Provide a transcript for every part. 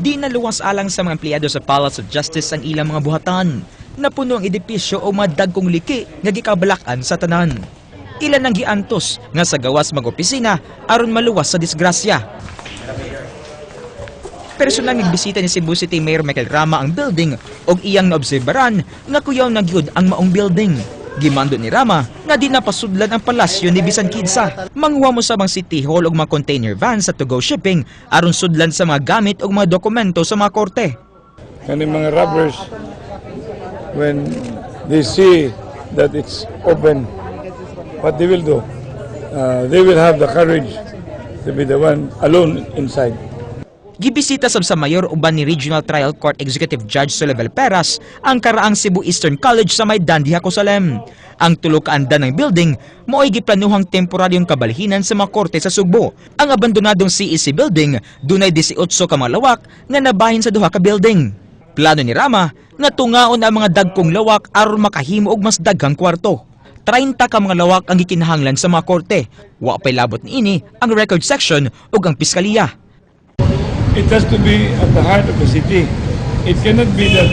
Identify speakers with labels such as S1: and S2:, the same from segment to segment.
S1: Di naluwas alang sa mga empleyado sa Palace of Justice ang ilang mga buhatan. Napuno ang edipisyo o mga dagkong liki nga gikabalakan sa tanan. Ilan ang giantos nga sa gawas mag-opisina aron maluwas sa disgrasya. Personal nagbisita ni Cebu City Mayor Michael Rama ang building og iyang naobserbaran nga kuyaw na gyud ang maong building. Gimando ni Rama nga di napasudlan ang palasyo ni bisan kinsa. Manguha mo sa mga City Hall og mga container vans sa to-go shipping aron sudlan sa mga gamit og mga dokumento sa mga korte.
S2: Kani mga robbers, when they see that it's open, what they will do? They will have the courage to be the one alone inside.
S1: Gibisita sab sa mayor uban ni Regional Trial Court Executive Judge Solivel Peras ang karaang Cebu Eastern College sa may Dandi, Jerusalem. Ang tulo ka andan ng building mo'y giplanuhang temporaryong kabalhinan sa mga korte sa Sugbo. Ang abandonadong CEC building dunay 18 ka mga lawak nga nabahin sa duha ka building. Plano ni Rama nga tungaon ang mga dagkong lawak aron makahimo og mas daghang kwarto. 30 ka mga lawak ang gikinahanglan sa mga korte. Wa pay labot niini ang record section ug ang piskalya.
S2: It has to be at the heart of the city. It cannot be that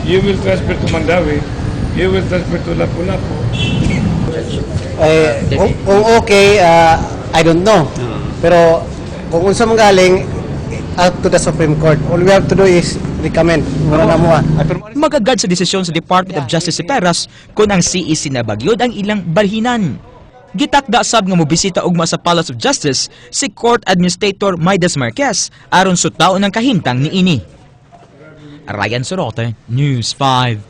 S2: you will transfer to Mandawi, you will transfer to Lapu-Lapu.
S3: Okay, I don't know. Pero kung unsa man galing up to the Supreme Court, all we have to do is recommend. Mura na mo.
S1: Magagad sa desisyon sa Department of Justice si Peras kung ang CEC na bagyod ang ilang balhinan. Gitakda sab nga mobisita ugma sa Palace of Justice si Court Administrator Maidas Marquez aron sutaon ang kahintang niini. Ryan Sorote, News 5.